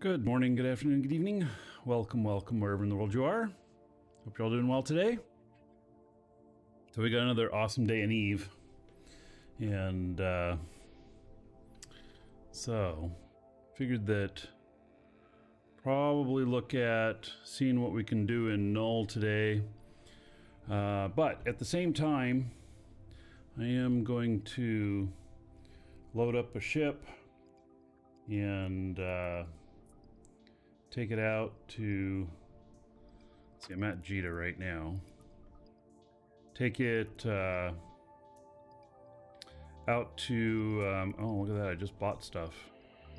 Good morning, good afternoon, good evening. Welcome, wherever in the world you are. Hope you're all doing well today. So we got another awesome day in Eve. And so figured that probably look at seeing what we can do in Null today. But at the same time, I am going to load up a ship and take it out to, let's see, I'm at Jita right now. Take it out to, oh, look at that, I just bought stuff.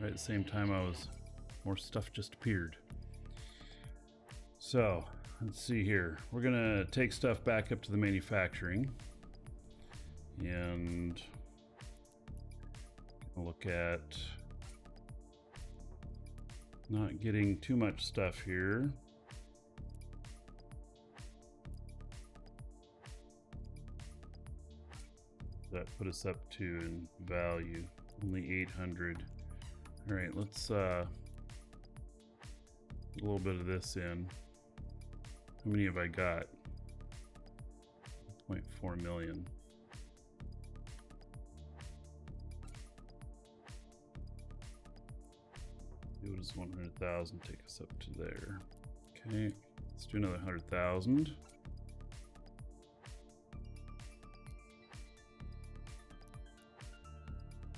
Right at the same time more stuff just appeared. So, let's see here. We're gonna take stuff back up to the manufacturing and look at not getting too much stuff here. That put us up to in value only 800. All right, let's a little bit of this in. How many have I got? 0.4 million. It was 100,000, take us up to there. Okay, let's do another 100,000.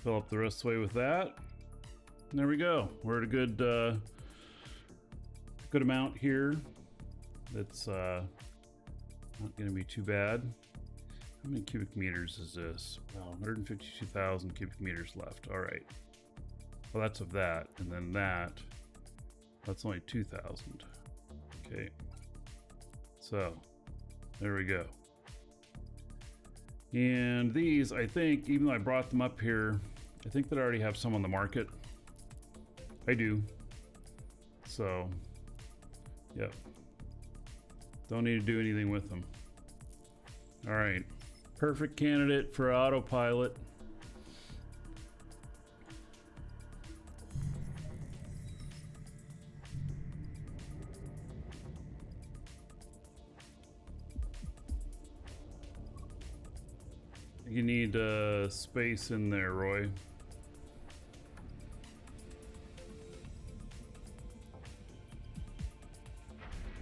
Fill up the rest of the way with that. And there we go. We're at a good amount here. That's not going to be too bad. How many cubic meters is this? Wow, 152,000 cubic meters left. All right. Well, that's of that, and then that's only 2,000. Okay, so there we go. And these, I think, even though I brought them up here, I think that I already have some on the market. I do. So, yep. Don't need to do anything with them. All right, perfect candidate for autopilot. You need space in there, Roy.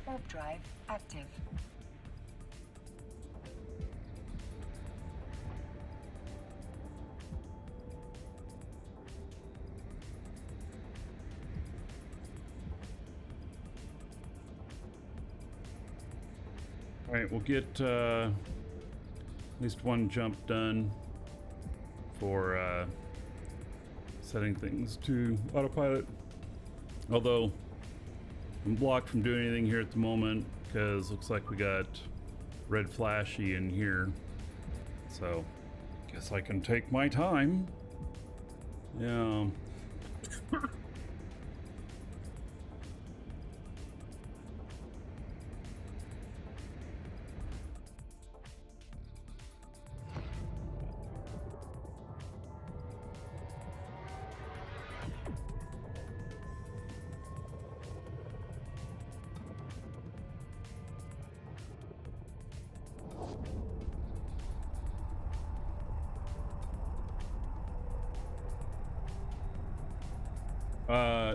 Warp drive active. All right, we'll get at least one jump done for setting things to autopilot. Although I'm blocked from doing anything here at the moment because looks like we got red flashy in here. So guess I can take my time. Yeah.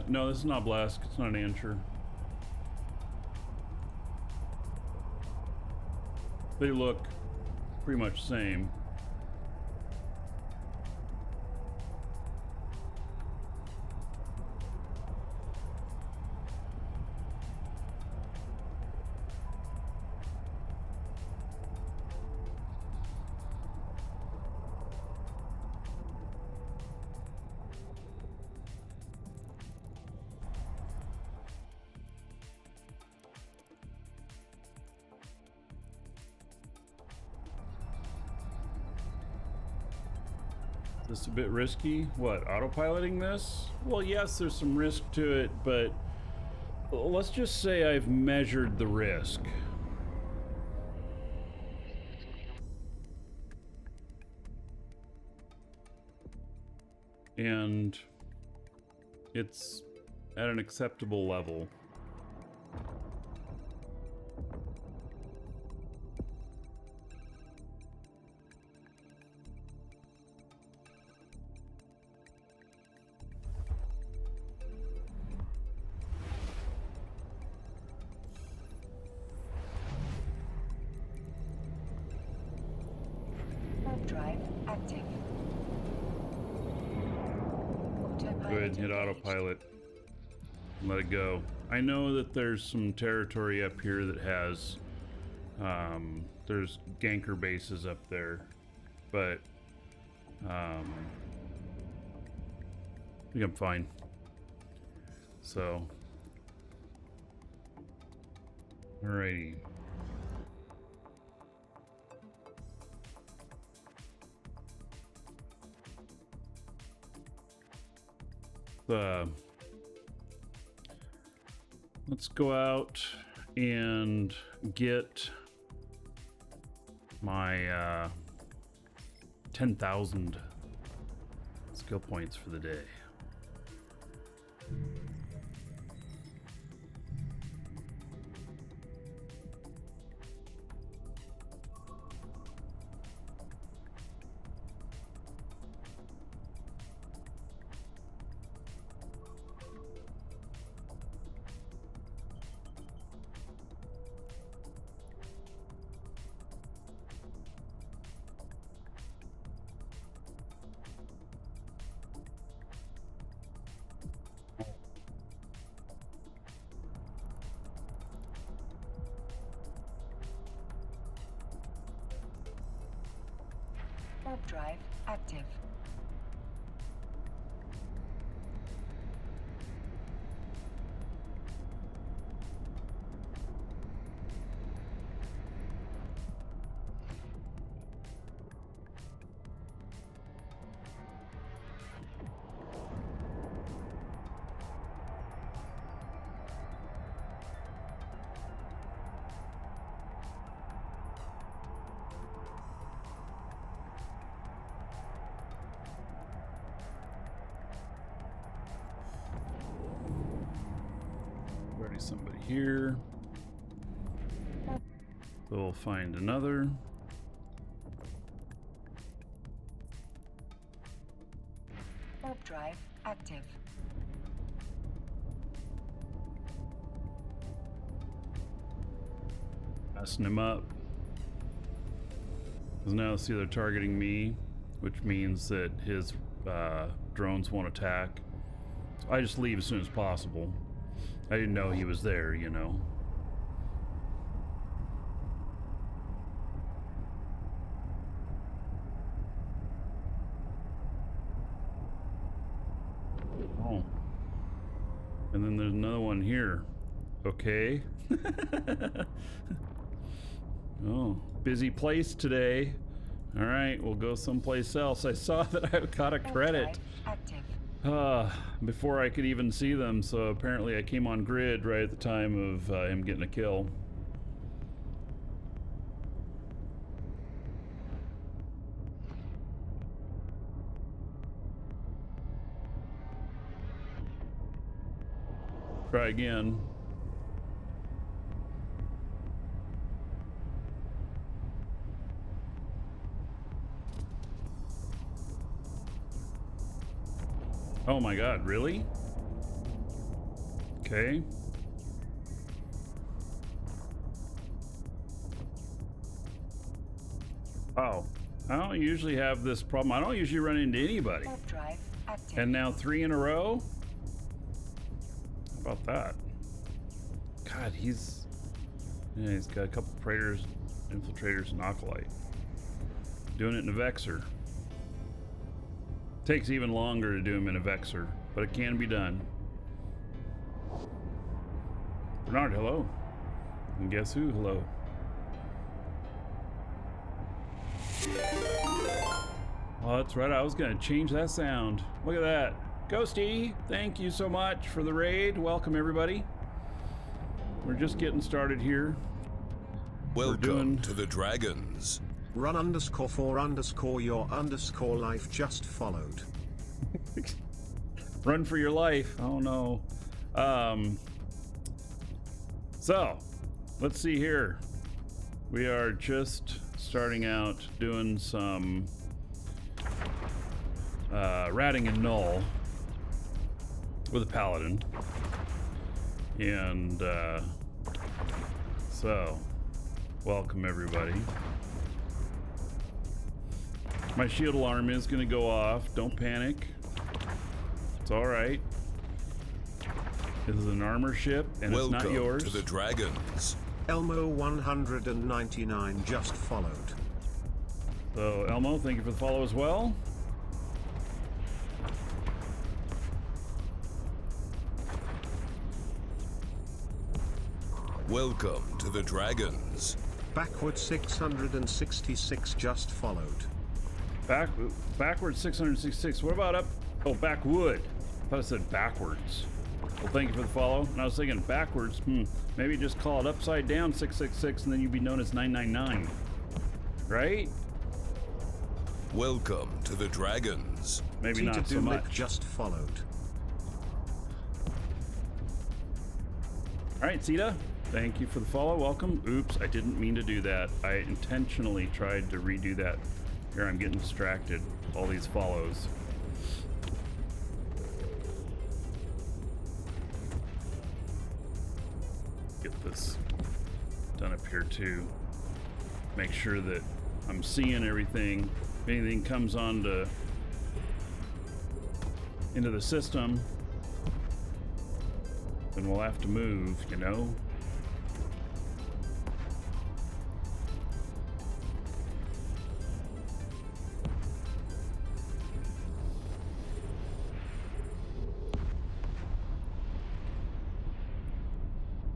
No, this is not Blask. It's not an Answer. They look pretty much the same. Is this a bit risky? What, autopiloting this? Well, yes, there's some risk to it, but let's just say I've measured the risk. And it's at an acceptable level. Warp drive active. Go ahead and hit autopilot and let it go. I know that there's some territory up here that has there's ganker bases up there, but I think I'm fine. So alrighty. Let's go out and get my 10,000 skill points for the day. Warp drive active. Already somebody here. So we'll find another. Warp drive active. Messing him up. Because now see they're targeting me, which means that his drones won't attack. So I just leave as soon as possible. I didn't know he was there, you know. Oh. And then there's another one here. Okay. Oh, busy place today. All right, we'll go someplace else. I saw that I got a credit before I could even see them, so apparently I came on grid right at the time of him getting a kill. Try again. Oh my god, really? Okay. Oh, I don't usually have this problem. I don't usually run into anybody. Drive active. And now 3 in a row? How about that? God, he's got a couple Praetors, Infiltrators, and Acolyte. Doing it in a Vexor. Takes even longer to do them in a Vexor, but it can be done. Bernard, hello. And guess who? Hello. Oh, that's right. I was going to change that sound. Look at that. Ghosty, thank you so much for the raid. Welcome, everybody. We're just getting started here. Welcome to the Dragons. Run_for_your_ life just followed. Run for your life. Oh no. So let's see here. We are just starting out doing some ratting and null with a paladin, and so welcome everybody. My shield alarm is going to go off. Don't panic. It's all right. This is an armor ship, and Welcome it's not yours. to the Dragons. Elmo 199 just followed. So, Elmo, thank you for the follow as well. Welcome to the Dragons. Backward 666 just followed. Backwards 666. What about up? Oh, backwood. I thought it said backwards. Well, thank you for the follow. And I was thinking backwards. Maybe just call it upside down 666, and then you'd be known as 999. Right? Welcome to the Dragons. Maybe Tita not so Dulik much. just followed. All right, Sita. Thank you for the follow. Welcome. Oops, I didn't mean to do that. I intentionally tried to redo that. Here, I'm getting distracted. All these follows. Get this done up here too. Make sure that I'm seeing everything. If anything comes into the system, then we'll have to move, you know?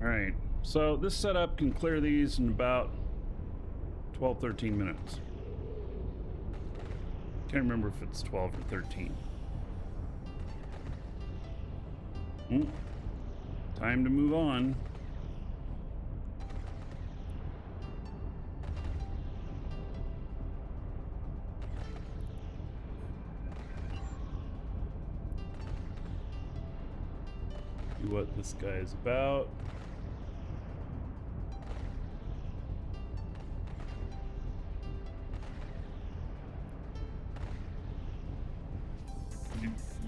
Alright, so this setup can clear these in about 12-13 minutes. Can't remember if it's 12 or 13. Time to move on. See what this guy is about.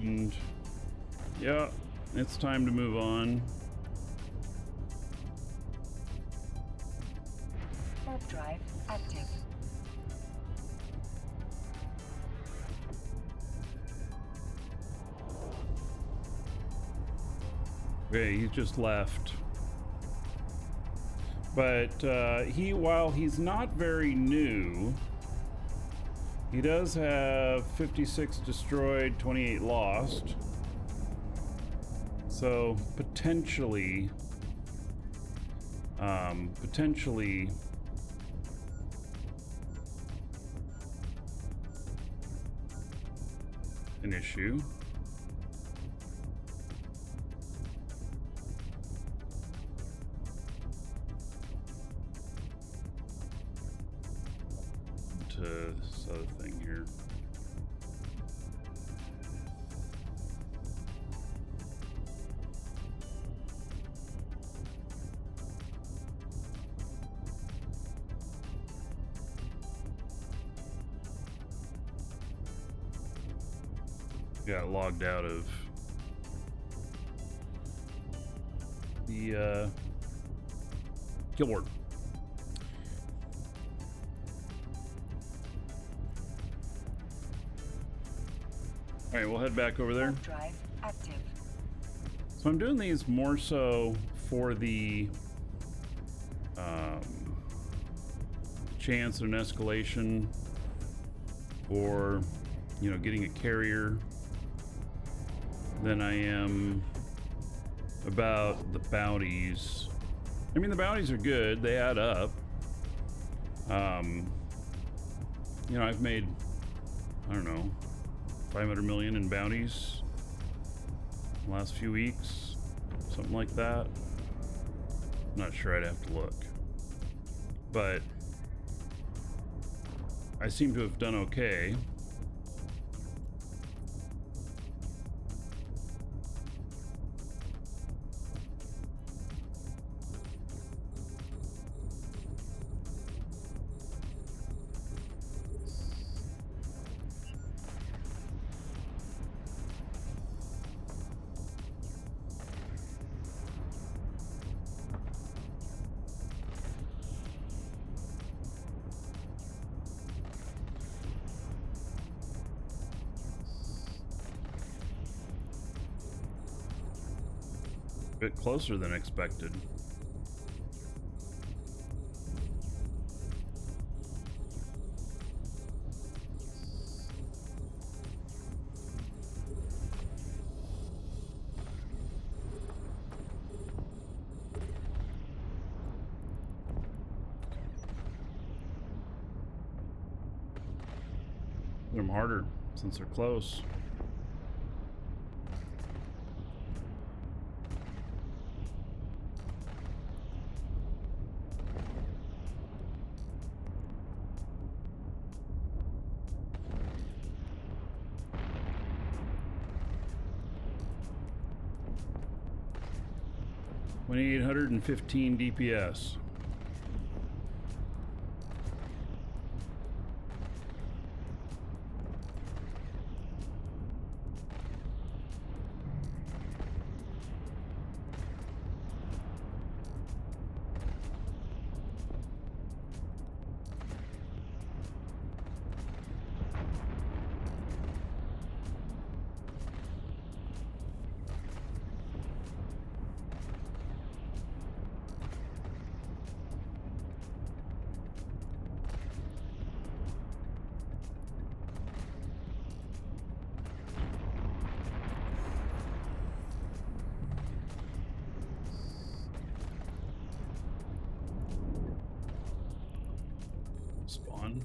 And yeah, it's time to move on. Warp drive active. Okay, he just left. But while he's not very new, he does have 56 destroyed, 28 lost. So potentially an issue. To this other thing here. Got logged out of the kill board. All right, we'll head back over there. Warp drive active. So I'm doing these more so for the chance of an escalation, or getting a carrier, than I am about the bounties. I mean, the bounties are good; they add up. I've made, I don't know, 500 million in bounties in the last few weeks, something like that. I'm not sure, I'd have to look, but I seem to have done okay. bit closer than expected. Hit them harder since they're close. $2,815 DPS. Spawn.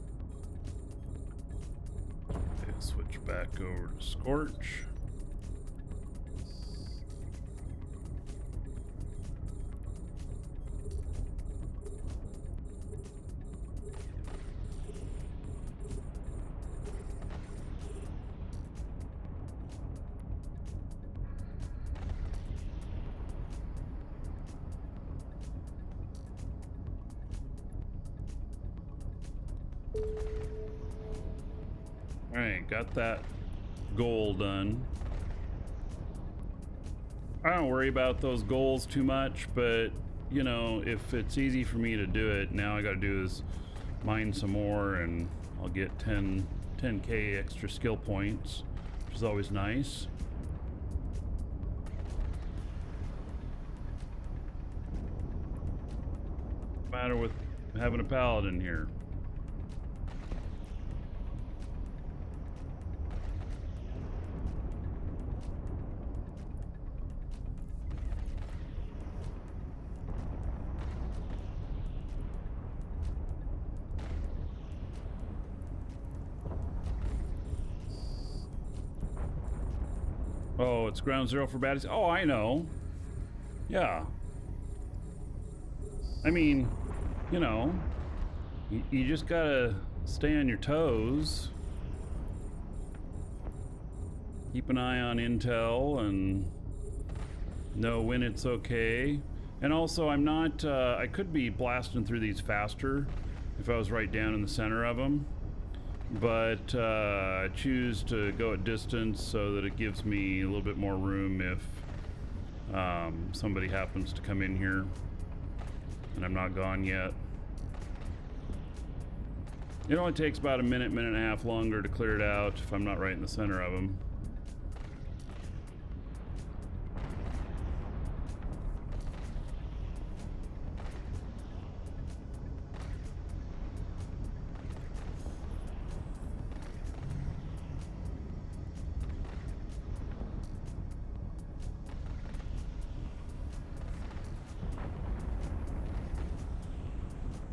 Okay, switch back over to Scorch. Alright, got that goal done. I don't worry about those goals too much, but you know, if it's easy for me to do it, now I gotta do is mine some more and I'll get 10k extra skill points, which is always nice. What's the matter with having a paladin here? Oh, it's ground zero for baddies. Oh, I know. Yeah. I mean, you know, you just gotta stay on your toes. Keep an eye on intel and know when it's okay. And also, I'm not, I could be blasting through these faster if I was right down in the center of them. But I choose to go at distance so that it gives me a little bit more room if somebody happens to come in here and I'm not gone yet. It only takes about a minute and a half longer to clear it out if I'm not right in the center of them.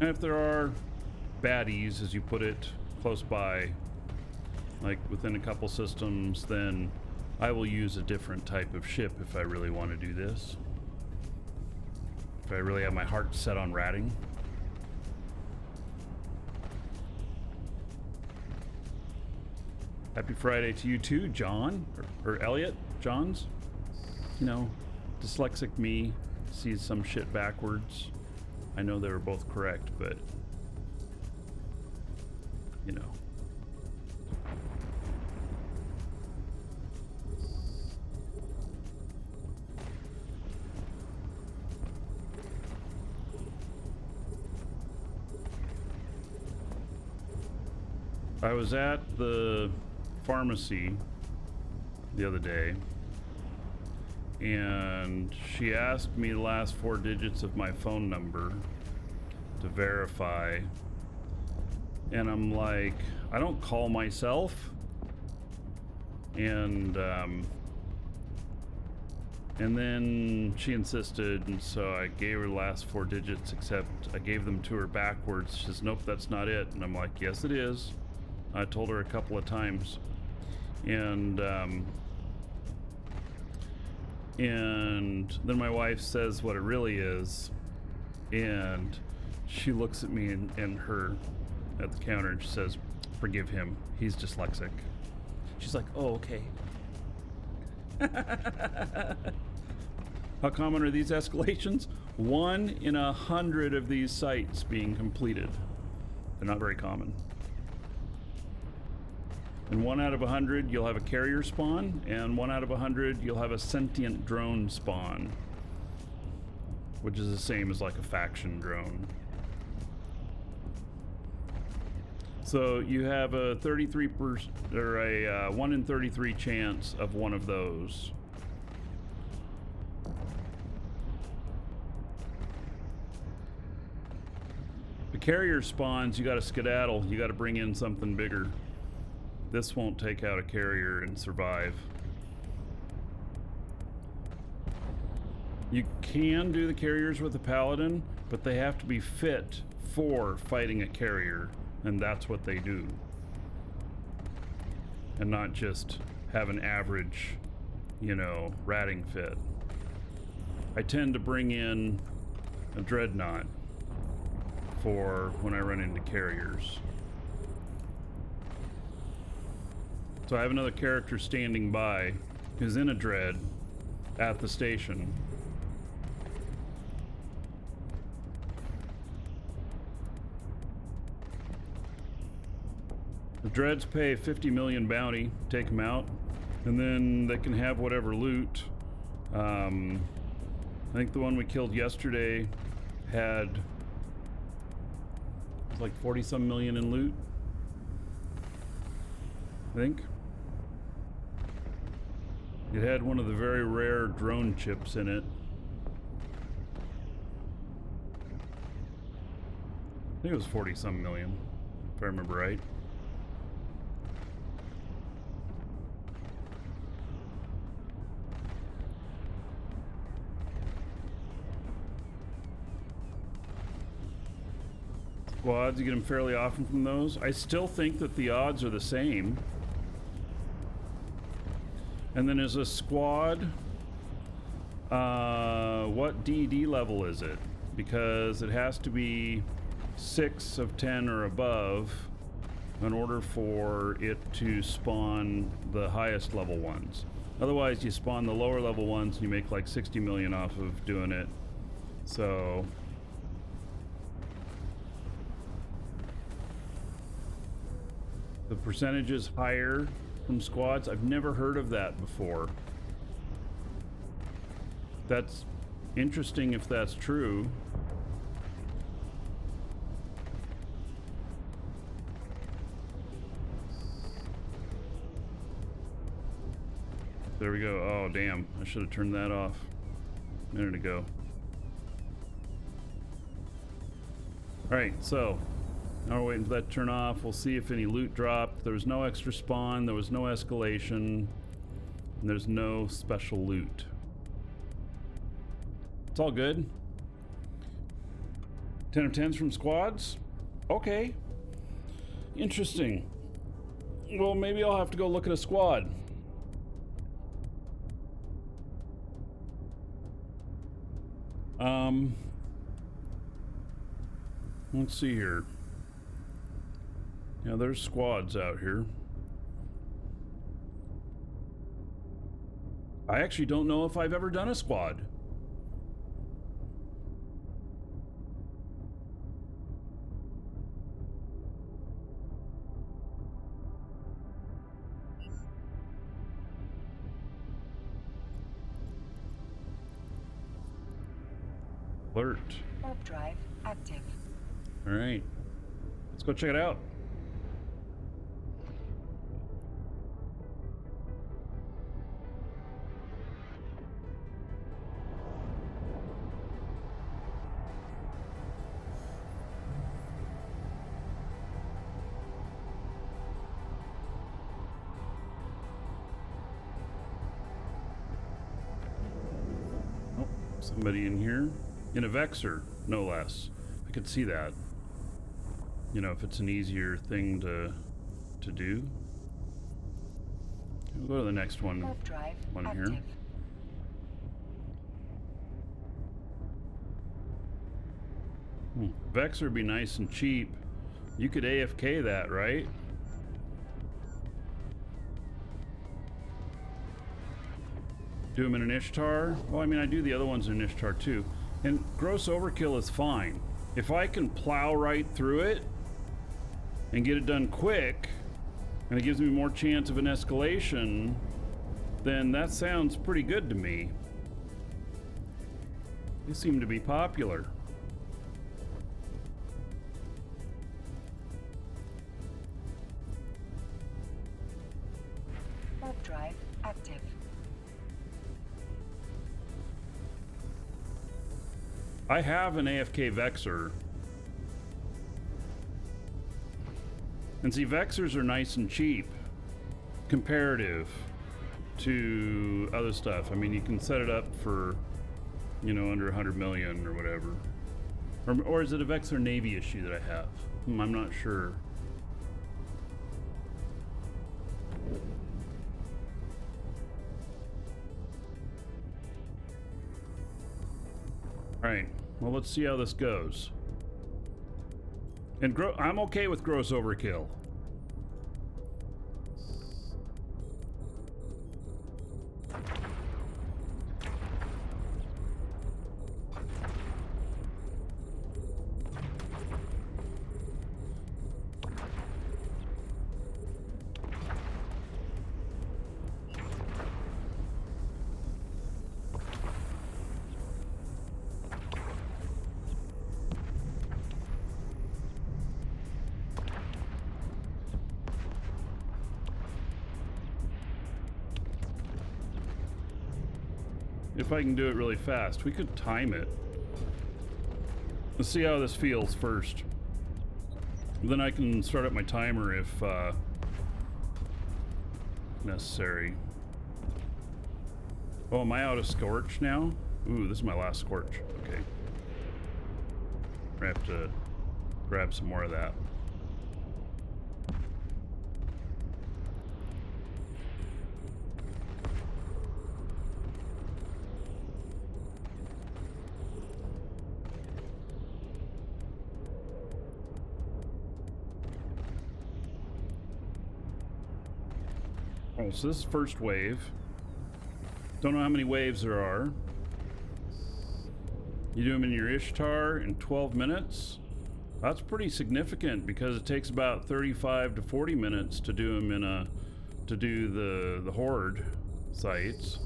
And if there are baddies, as you put it, close by, like within a couple systems, then I will use a different type of ship if I really want to do this. If I really have my heart set on ratting. Happy Friday to you too, John, or Elliot, Johns. You know, dyslexic me sees some shit backwards. I know they were both correct, but you know. I was at the pharmacy the other day, and she asked me the last 4 digits of my phone number to verify. And I'm like, I don't call myself. And then she insisted, and so I gave her the last 4 digits, except I gave them to her backwards. She says, nope, that's not it. And I'm like, yes, it is. I told her a couple of times. And then my wife says what it really is, and she looks at me and her at the counter, and she says, forgive him, he's dyslexic. She's like, oh, okay. How common are these escalations? 1 in 100 of these sites being completed. They're not very common. And 1 out of 100, you'll have a carrier spawn, and 1 out of 100, you'll have a sentient drone spawn, which is the same as like a faction drone. So you have a 33% or a 1 in 33 chance of one of those. The carrier spawns, you got to skedaddle. You got to bring in something bigger. This won't take out a carrier and survive. You can do the carriers with a paladin, but they have to be fit for fighting a carrier, and that's what they do. And not just have an average, you know, ratting fit. I tend to bring in a dreadnought for when I run into carriers. So I have another character standing by who's in a dread at the station. The dreads pay 50 million bounty, take them out, and then they can have whatever loot. I think the one we killed yesterday had, it was like 40 some million in loot, I think. It had one of the very rare drone chips in it. I think it was 40 some million, if I remember right. Squads, you get them fairly often from those. I still think that the odds are the same. And then as a squad, what DD level is it? Because it has to be 6 of 10 or above in order for it to spawn the highest level ones. Otherwise, you spawn the lower level ones and you make like 60 million off of doing it. So the percentage is higher from squads. I've never heard of that before. That's interesting if that's true. There we go. Oh, damn. I should have turned that off a minute ago. Alright, so now we're waiting for that to turn off. We'll see if any loot dropped. There was no extra spawn, there was no escalation, and there's no special loot. It's all good. 10 of 10s from squads? Okay. Interesting. Well, maybe I'll have to go look at a squad. Let's see here. Yeah, there's squads out here. I actually don't know if I've ever done a squad. Alert. Warp drive active. All right. Let's go check it out. Somebody in here. In a Vexor, no less. I could see that. You know, if it's an easier thing to do. We'll go to the next one. Warp drive One active. here. Vexor would be nice and cheap. You could AFK that, right? Do them in an Ishtar? Well, I mean, I do the other ones in an Ishtar too. And gross overkill is fine. If I can plow right through it and get it done quick, and it gives me more chance of an escalation, then that sounds pretty good to me. They seem to be popular. Warp drive active. I have an AFK Vexor. And see, Vexors are nice and cheap, comparative to other stuff. I mean, you can set it up for, you know, under 100 million or whatever. Or is it a Vexor Navy issue that I have? I'm not sure. Alright, well, let's see how this goes. And I'm okay with gross overkill. If I can do it really fast, we could time it. Let's see how this feels first. Then I can start up my timer if necessary. Oh, am I out of Scorch now? Ooh, this is my last Scorch. Okay. I have to grab some more of that. Oh, so this is first wave. Don't know how many waves there are. You do them in your Ishtar in 12 minutes. That's pretty significant because it takes about 35 to 40 minutes to do them in a the Horde sites.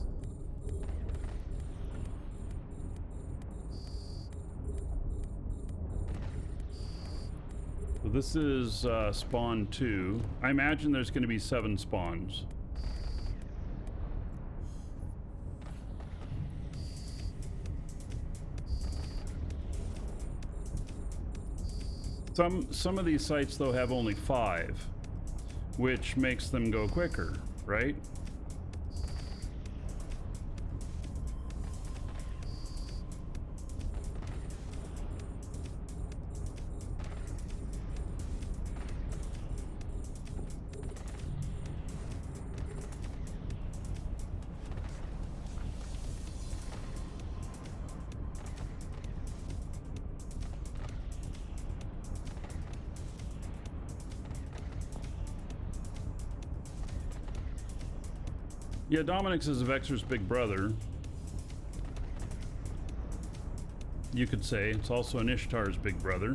So this is spawn 2. I imagine there's going to be 7 spawns. Some of these sites though have only 5, which makes them go quicker, right? Yeah, Dominic's is Vexor's big brother. You could say it's also an Ishtar's big brother.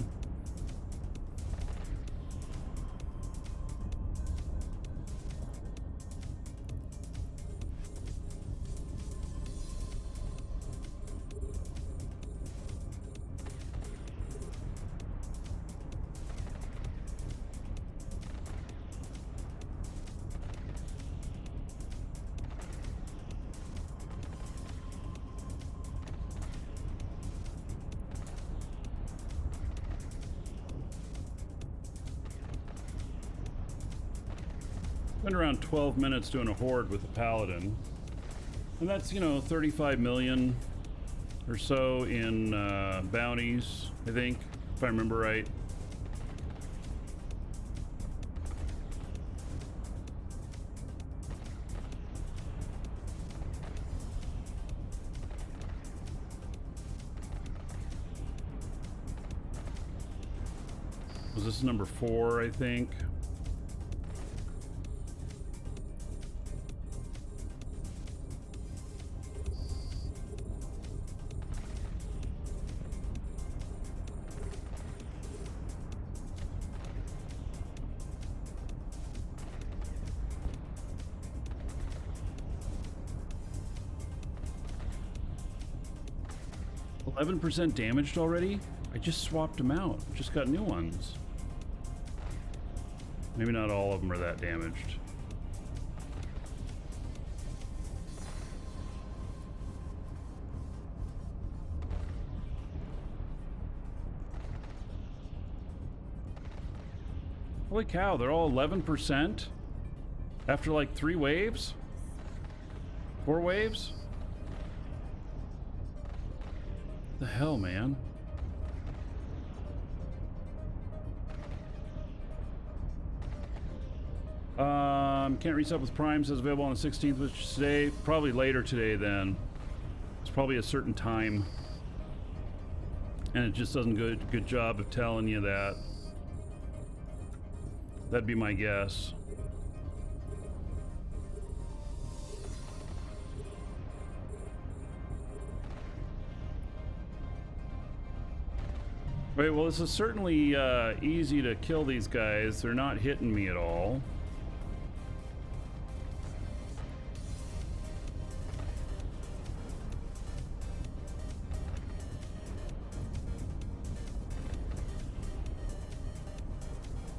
Spend around 12 minutes doing a horde with a paladin. And that's, you know, 35 million or so in bounties, I think, if I remember right. Was this number 4, I think? %11 damaged already? I just swapped them out. Just got new ones. Maybe not all of them are that damaged. Holy cow, they're all 11% after like 3 waves? 4 waves? The hell, man? Can't reset with Prime, says available on the 16th, which is today. Probably later today then. It's probably a certain time. And it just doesn't do a good job of telling you that. That'd be my guess. Wait, well, this is certainly easy to kill these guys. They're not hitting me at all.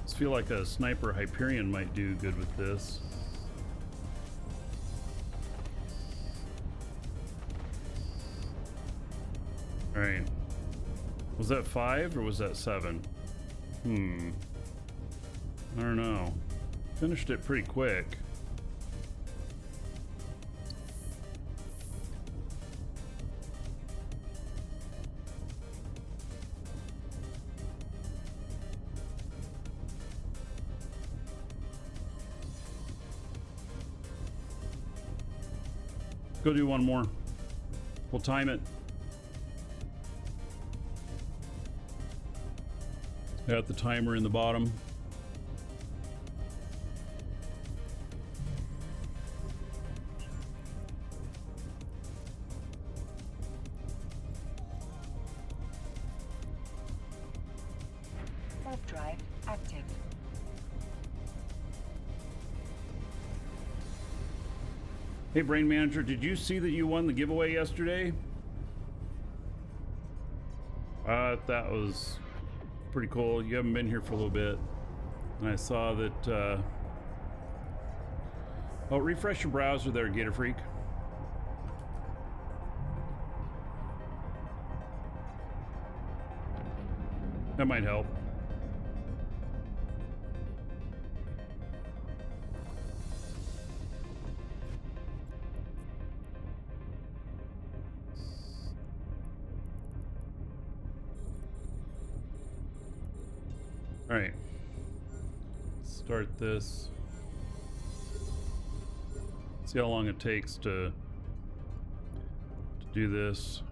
I feel like a sniper Hyperion might do good with this. All right. Was that 5 or was that 7? I don't know. Finished it pretty quick. Go do one more. We'll time it. Got the timer in the bottom. Warp drive active. Hey, Brain Manager, did you see that you won the giveaway yesterday? That was pretty cool. You haven't been here for a little bit. And I saw that, oh, refresh your browser there, Gator Freak. That might help. All right, start this. See how long it takes to do this.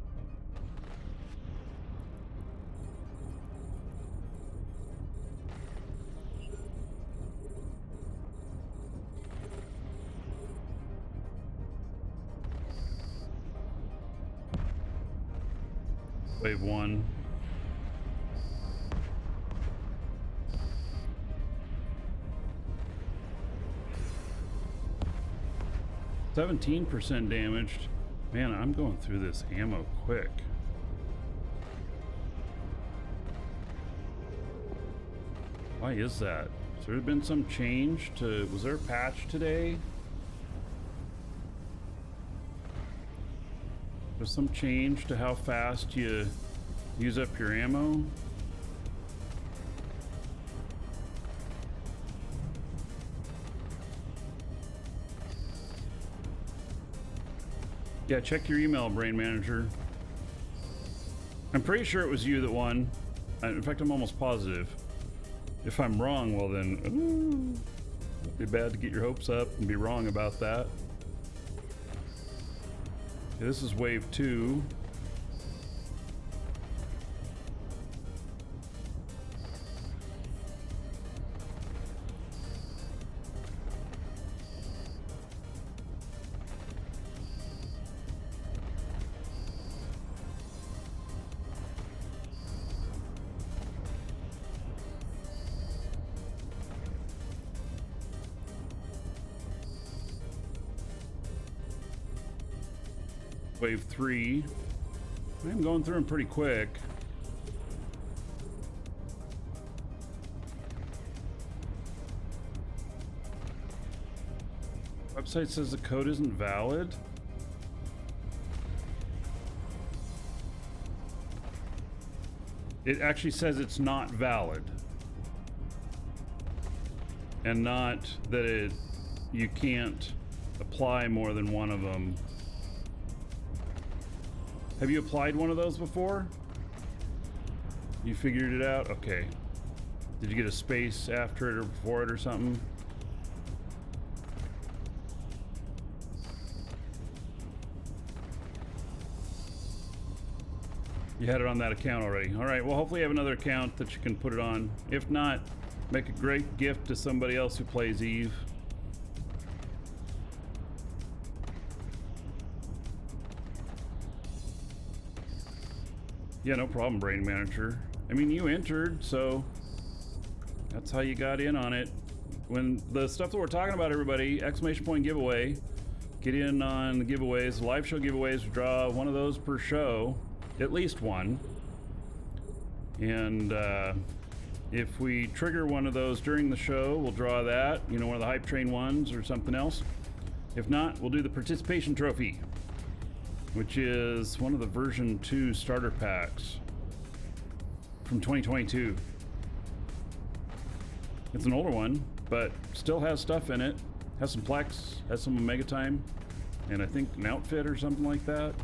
Wave 1. %17 damaged. Man, I'm going through this ammo quick. Why is that? Has there been some change to... Was there a patch today? There's some change to how fast you use up your ammo? Yeah, check your email, Brain Manager. I'm pretty sure it was you that won. In fact, I'm almost positive. If I'm wrong, well then, ooh, it'd be bad to get your hopes up and be wrong about that. Okay, this is wave 2. Wave 3. I'm going through them pretty quick. Website says the code isn't valid. It actually says it's not valid. And not that you can't apply more than one of them. Have you applied one of those before? You figured it out? Okay. Did you get a space after it or before it or something? You had it on that account already. All right, well, hopefully you have another account that you can put it on. If not, make a great gift to somebody else who plays Eve. Yeah, no problem, Brain Manager. I mean, you entered, so that's how you got in on it. When the stuff that we're talking about, everybody, exclamation point giveaway, get in on the giveaways, live show giveaways. We draw one of those per show, at least one. And if we trigger one of those during the show, we'll draw that, you know, one of the hype train ones or something else. If not, we'll do the participation trophy, which is one of the version 2 starter packs from 2022. It's an older one, but still has stuff in it. Has some Plex, has some Omega Time, and I think an outfit or something like that.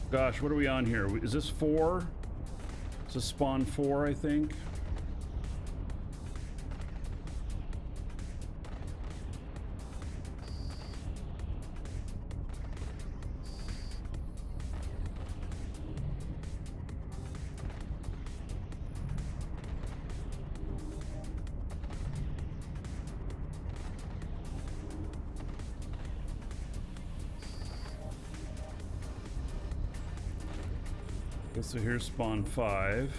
Gosh, what are we on here? Is this 4? This is spawn 4, I think. So here's spawn 5.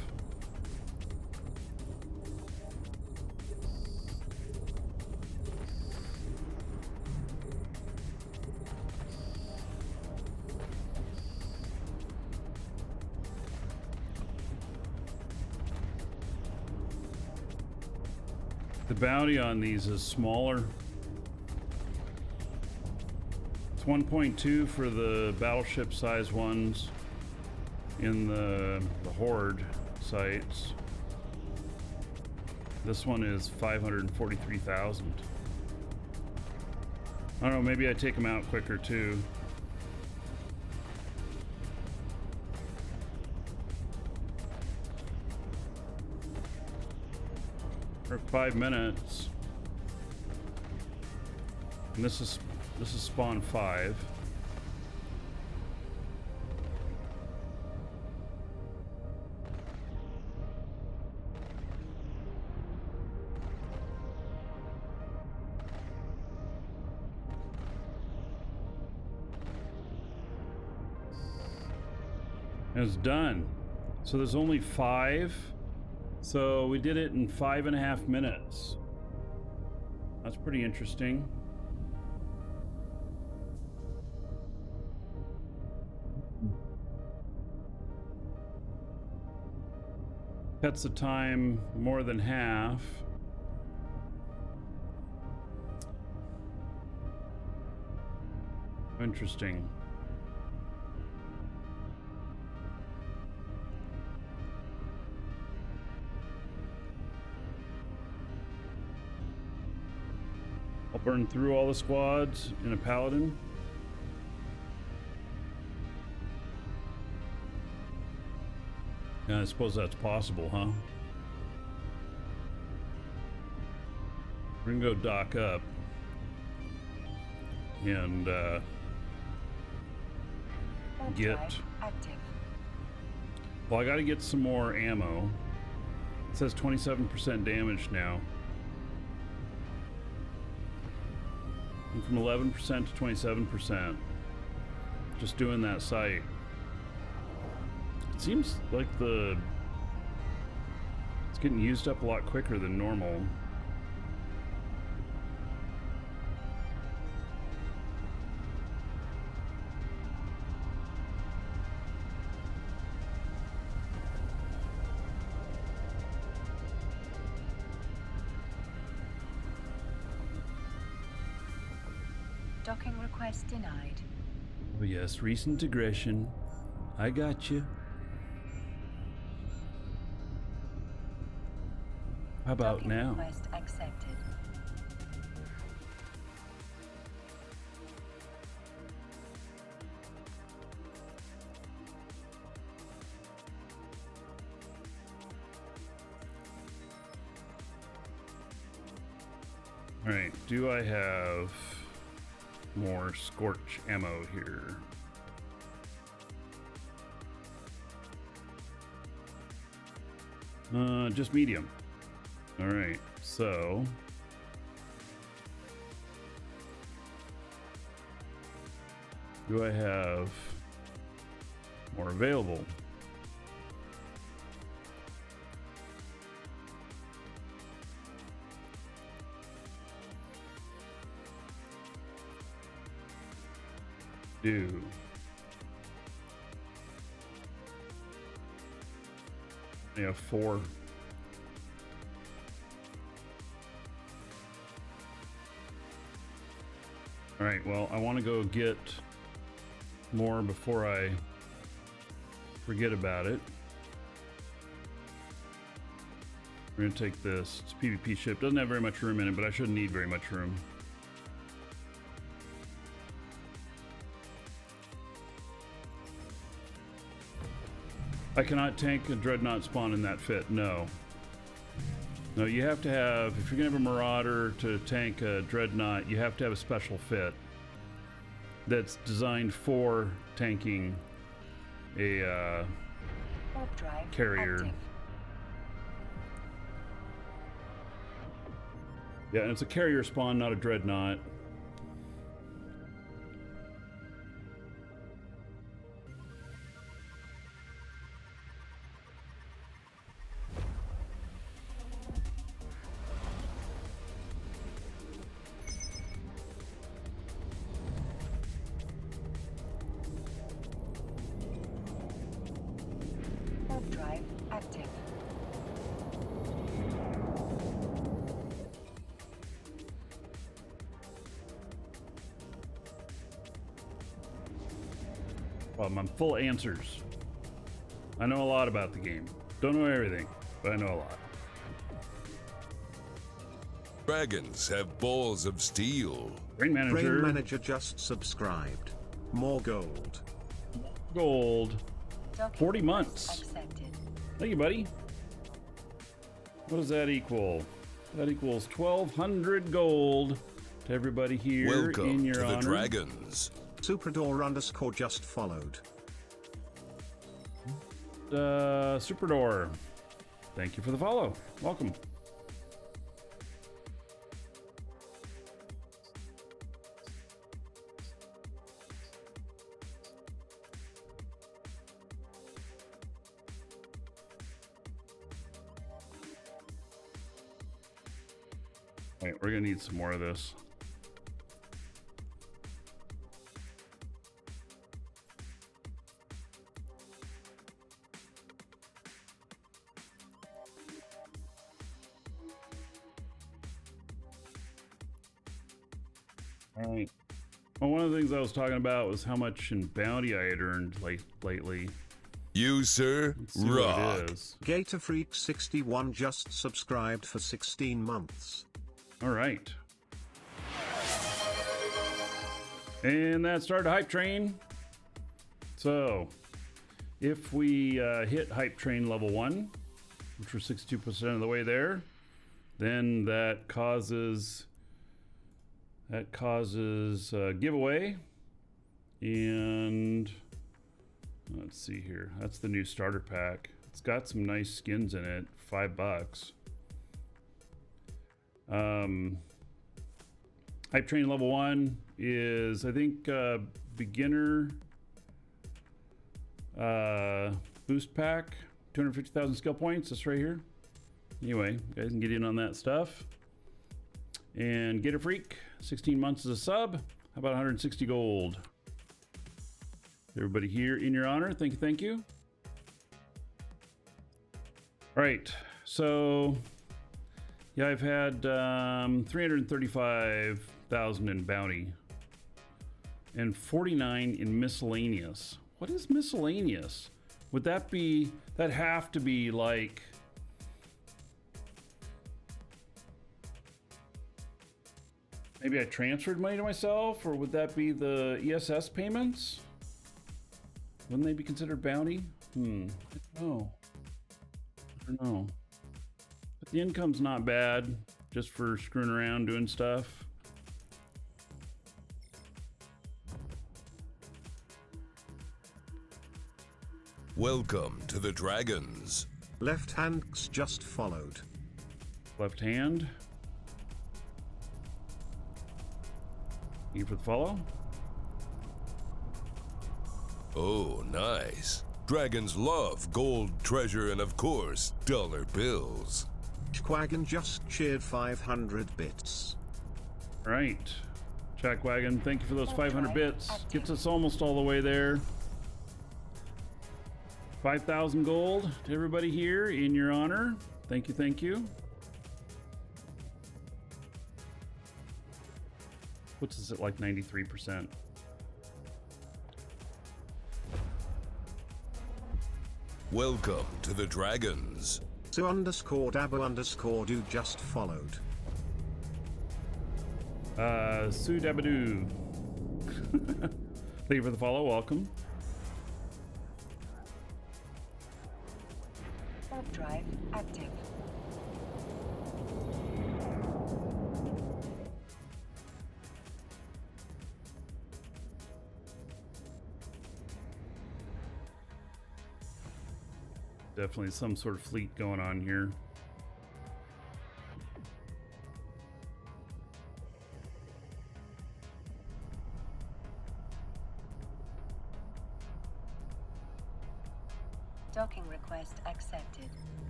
The bounty on these is smaller. It's 1.2 for the battleship size ones in the Horde sites. This one is 543,000. I don't know, maybe I take them out quicker too. For 5 minutes. And this is spawn 5. And it's done. So there's only 5. So we did it in 5.5 minutes. That's pretty interesting. Cuts the time more than half. Interesting. I'll burn through all the squads in a paladin. Yeah, I suppose that's possible, huh? We're gonna go dock up and Warp get. drive active. Well, I got to get some more ammo. It says 27% damage now. Went from 11% to 27%. Just doing that sight. It seems like it's getting used up a lot quicker than normal. Docking request denied. Oh yes, recent aggression. I got you. How about Docking now? request accepted. All right, do I have more scorch ammo here? Just medium. All right, so do I have more available? Do. I have 4. All right, well, I want to go get more before I forget about it. We're gonna take this. It's a PvP ship. Doesn't have very much room in it, but I shouldn't need very much room. I cannot tank a dreadnought spawn in that fit. No. No, you have to have, if you're gonna have a marauder to tank a dreadnought, you have to have a special fit that's designed for tanking a Warp drive carrier. active. Yeah, and it's a carrier spawn, not a dreadnought. Warp drive active. I'm full of answers. I know a lot about the game. Don't know everything, but I know a lot. Dragons have balls of steel. Brain Manager. Brain Manager just subscribed. More gold. Gold. Docking 40 request months. accepted. Thank you, buddy. What does that equal? That equals 1,200 gold to everybody here in Welcome your to the honor. Dragons. Superdor_ just followed. Superdoor. Thank you for the follow. Welcome. All right, we're gonna need some more of this. All right. Well, one of the things I was talking about was how much in bounty I had earned lately. You, sir, Let's see what rock. it is. Gator Freak 61 just subscribed for 16 months. All right. And that started a hype train. So, if we hit hype train level 1, which we're 62% of the way there, then that causes a giveaway. And let's see here. That's the new starter pack. It's got some nice skins in it. $5. Hype train level 1 is, I think, beginner boost pack, 250,000 skill points. That's right here. Anyway, you guys can get in on that stuff. And Get a Freak, 16 months as a sub. How about 160 gold? Everybody here in your honor, thank you, thank you. All right, so yeah, I've had 335,000 in bounty and 49 in miscellaneous. What is miscellaneous? Would that be, that have to be like, maybe I transferred money to myself, or would that be the ESS payments? Wouldn't they be considered bounty? I don't know. I don't know. But the income's not bad, just for screwing around doing stuff. Welcome to the Dragons. Left hand's just followed. Left hand. Thank you for the follow. Oh, nice. Dragons love gold, treasure, and of course, dollar bills. Quaggan just cheered 500 bits. All right. Jackwagon, thank you for those 500 bits. Gets us almost all the way there. 5,000 gold to everybody here in your honor. Thank you, thank you. Puts us at like 93%. Welcome to the Dragons. So underscore Dabo underscore do just followed. Sue Dabadoo. Thank you for the follow, welcome. Warp drive active. Definitely some sort of fleet going on here. Docking request accepted.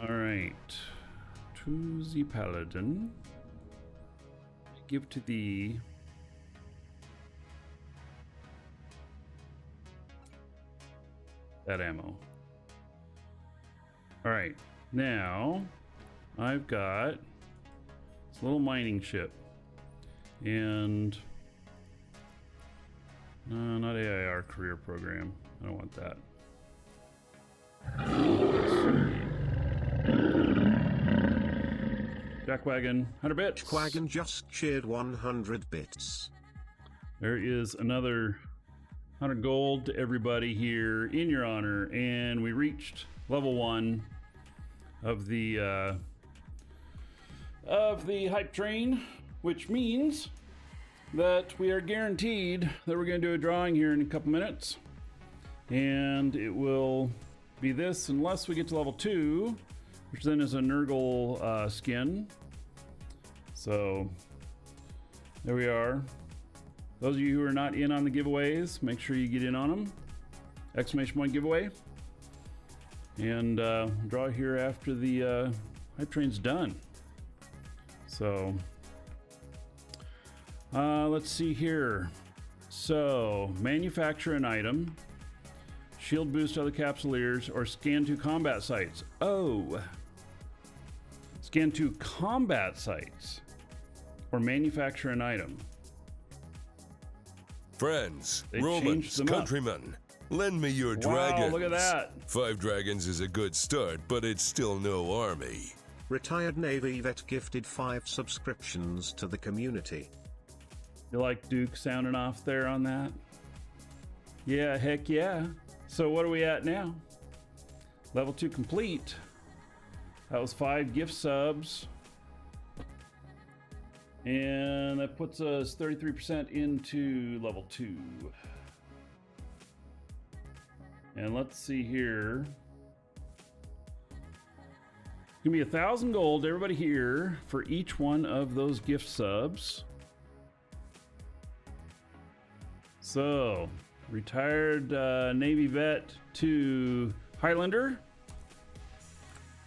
All right, to the Paladin. Give to thee that ammo. All right, now I've got this little mining ship, and not AIR career program. I don't want that. Jackwagon, 100 bits. Quaggan just cheered 100 bits. There is another 100 gold to everybody here in your honor, and we reached level 1 of the hype train, which means that we are guaranteed that we're going to do a drawing here in a couple minutes, and it will be this unless we get to level 2, which then is a Nurgle skin. So there we are. Those of you who are not in on the giveaways, make sure you get in on them. !1 giveaway. And draw here after the hype train's done. So let's see here. So manufacture an item, shield boost other capsuleers, or scan to combat sites. Oh, scan to combat sites or manufacture an item. Friends, They Romans, changed them up. countrymen, Lend me your Wow, dragons. look at that. 5 dragons is a good start, but it's still no army. Retired Navy vet gifted 5 subscriptions to the community. You like Duke sounding off there on that? Yeah, heck yeah. So what are we at now? Level 2 complete. That was 5 gift subs. And that puts us 33% into level 2. And let's see here. It's gonna be 1,000 gold, everybody here, for each one of those gift subs. So, retired Navy vet to Highlander.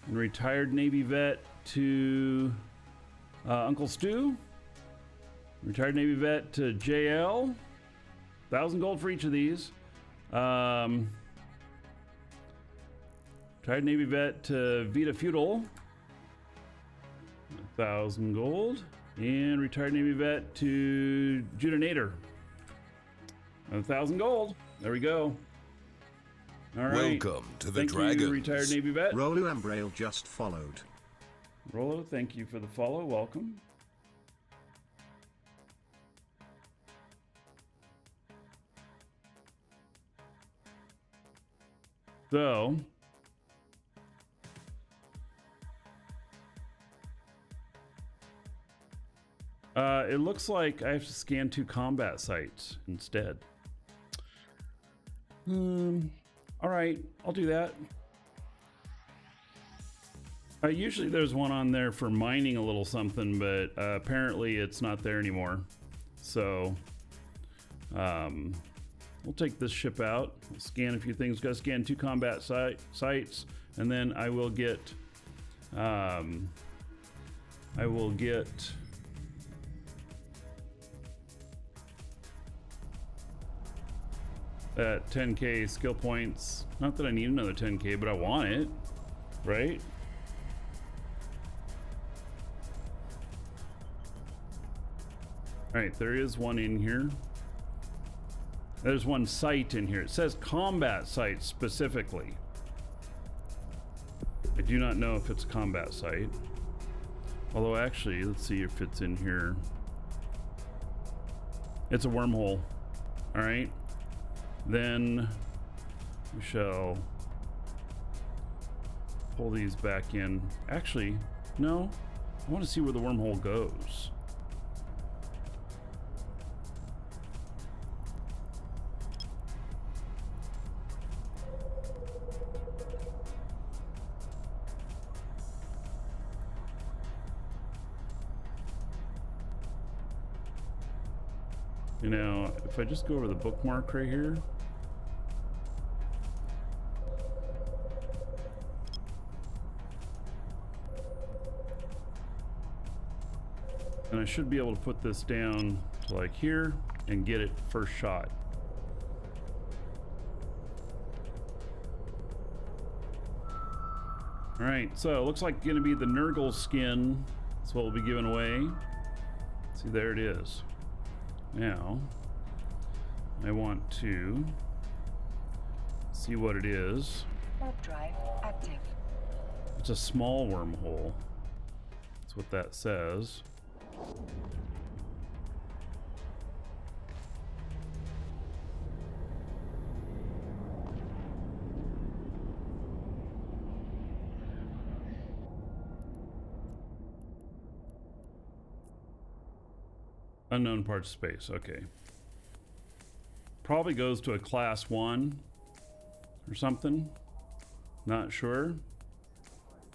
And retired Navy vet to Uncle Stu. Retired Navy vet to JL. 1,000 gold for each of these. Retired Navy vet to Vita Feudal. 1,000 gold. And retired Navy vet to Judah Nader. 1,000 gold. There we go. All right. Welcome to the Thank Dragons. you, retired Navy vet. Rolu Ambrail just followed. Rolo, thank you for the follow. Welcome. So, it looks like I have to scan 2 combat sites instead. All right, I'll do that. Usually there's one on there for mining a little something, but apparently it's not there anymore. So, we'll take this ship out, we'll scan a few things, gotta scan 2 combat sites, and then I will get, that 10k skill points. Not that I need another 10k, but I want it, right? All right, there is one in here. There's one site in here. It says combat site specifically. I do not know if it's a combat site. Although actually, let's see if it's in here. It's a wormhole. All right. Then we shall pull these back in. Actually, no. I want to see where the wormhole goes. You know, if I just go over the bookmark right here. And I should be able to put this down to like here and get it first shot. All right, so it looks like going to be the Nurgle skin. That's what we'll be giving away. See, there it is. Now, I want to see what it is. Warp drive active. It's a small wormhole. That's what that says. Unknown parts of space, okay. Probably goes to a class 1 or something. Not sure,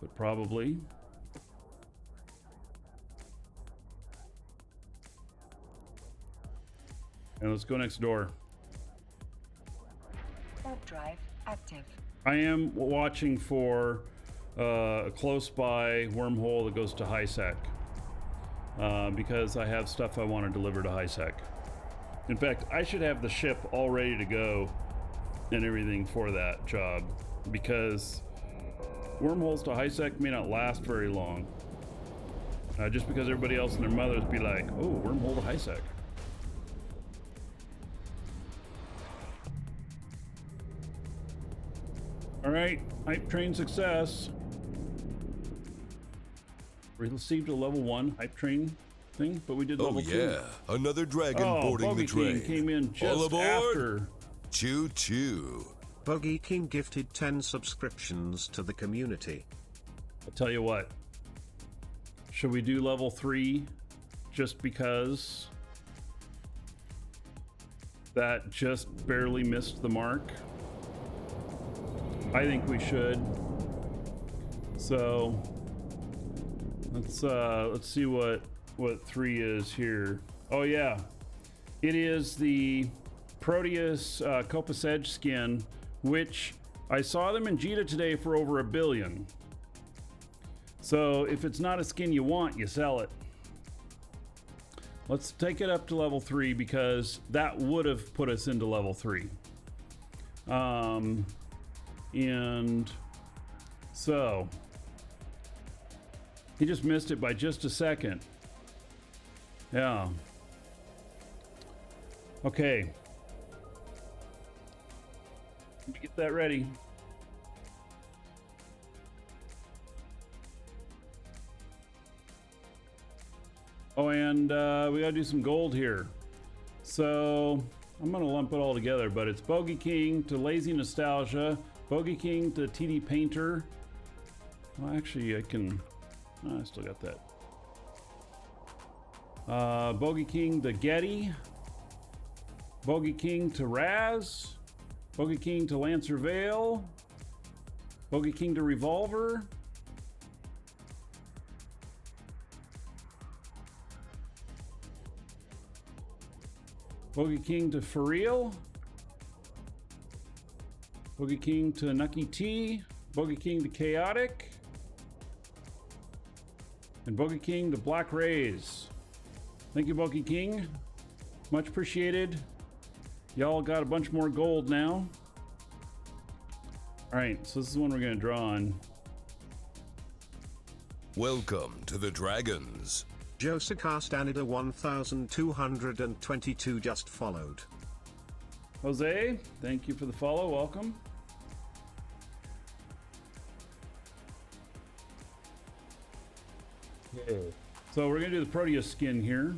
but probably. And let's go next door. Warp drive active. I am watching for a close by wormhole that goes to HiSec. Because I have stuff I want to deliver to HiSec. In fact, I should have the ship all ready to go and everything for that job, because wormholes to HiSec may not last very long. Just because everybody else and their mothers be like, oh, wormhole to HiSec. All right, hype train success. We received a level 1 hype train thing, but we did level 2. Oh yeah, another dragon boarding Bogey the train. King came in All just aboard? after. Choo choo. Bogey King gifted 10 subscriptions to the community. I'll tell you what. Should we do level 3 just because that just barely missed the mark? I think we should. So let's see what 3 is here. Oh yeah, it is the Proteus Copus Edge skin, which I saw them in Jita today for over $1 billion. So if it's not a skin you want, you sell it. Let's take it up to level 3 because that would have put us into level 3. And so he just missed it by just a second. Yeah. Okay. Let me get that ready. Oh, and we gotta do some gold here. So I'm gonna lump it all together, but it's Bogey King to Lazy Nostalgia, Bogey King to TD Painter. Well, actually, I can. Oh, I still got that. Bogey King to Getty, Bogey King to Raz, Bogey King to Lancer Vale, Bogey King to Revolver, Bogey King to For Real, Bogey King to Nucky T, Bogey King to Chaotic, and Bogey King to Black Rays. Thank you, Bogey King. Much appreciated. Y'all got a bunch more gold now. All right, so this is the one we're gonna draw on. Welcome to the Dragons. Josika Stanida 1222 just followed. Jose, thank you for the follow. Welcome. Okay. So we're gonna do the Proteus skin here.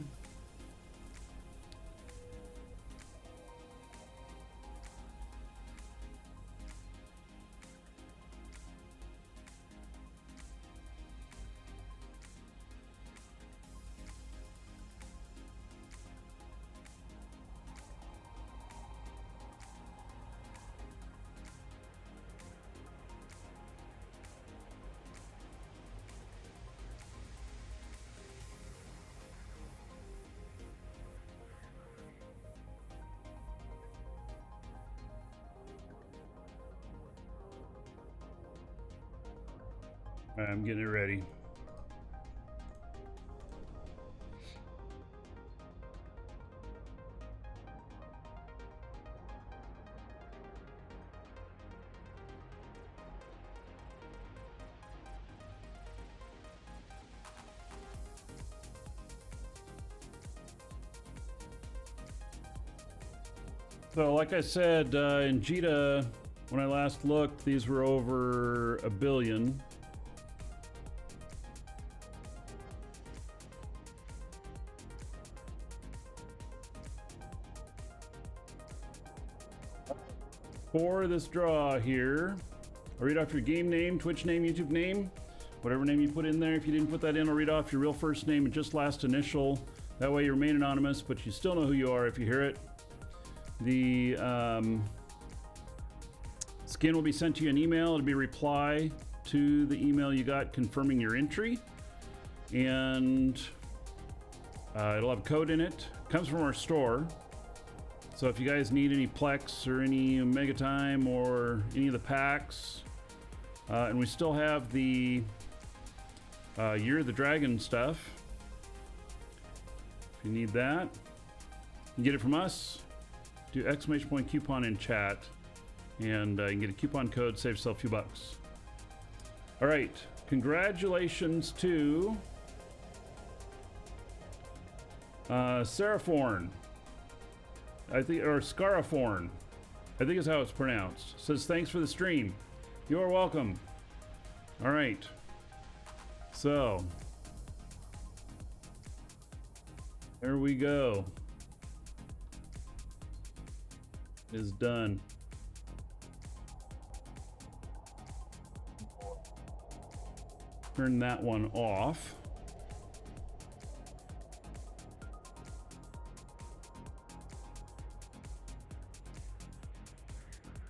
I'm getting it ready. So like I said, in Jita, when I last looked, these were over $1 billion. For this draw here, I'll read off your game name, Twitch name, YouTube name, whatever name you put in there. If you didn't put that in, I'll read off your real first name and just last initial. That way you remain anonymous, but you still know who you are if you hear it. The skin will be sent to you in email. It'll be a reply to the email you got confirming your entry. And it'll have a code in it. It comes from our store. So if you guys need any Plex or any Omega Time or any of the packs, and we still have the Year of the Dragon stuff. If you need that, you can get it from us. Do exclamation point coupon in chat, and you can get a coupon code, save yourself a few bucks. All right, congratulations to Seraphorn. I think, or Scaraforn, I think is how it's pronounced. Says, thanks for the stream. You're welcome. All right. So, there we go. Is done. Turn that one off.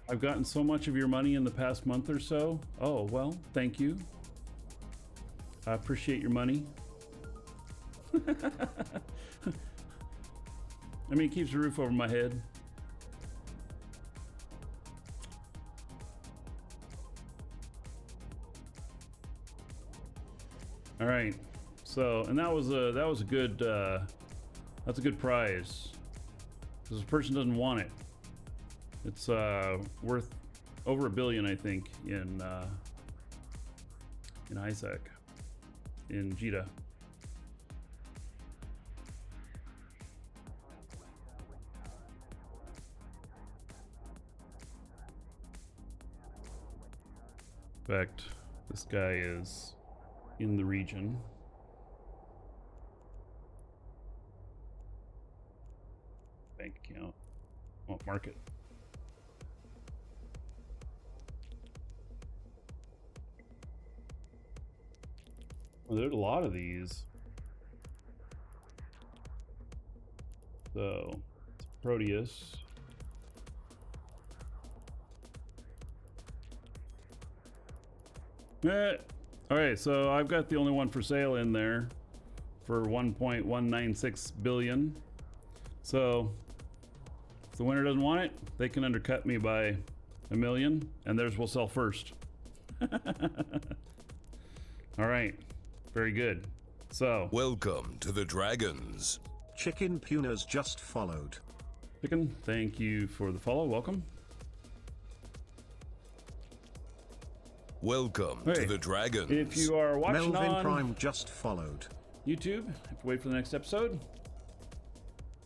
I've gotten so much of your money in the past month or so. Oh, well, thank you. I appreciate your money. I mean, it keeps a roof over my head. All right. So, and that was a good that's a good prize. Because this person doesn't want it. It's worth over $1 billion, I think, in Isaac, in Jita. In fact, this guy is in the region. Bank account. Want market. Well, there's a lot of these. So, it's Proteus. Alright, so I've got the only one for sale in there for 1.196 billion. So, if the winner doesn't want it, they can undercut me by $1 million, and theirs will sell first. Alright. Very good. So, Welcome to the Dragons. Chicken Punas just followed. Chicken, thank you for the follow. Welcome. Welcome to Hey, the Dragons. If you are watching Melvin on Prime just followed. YouTube, have to wait for the next episode.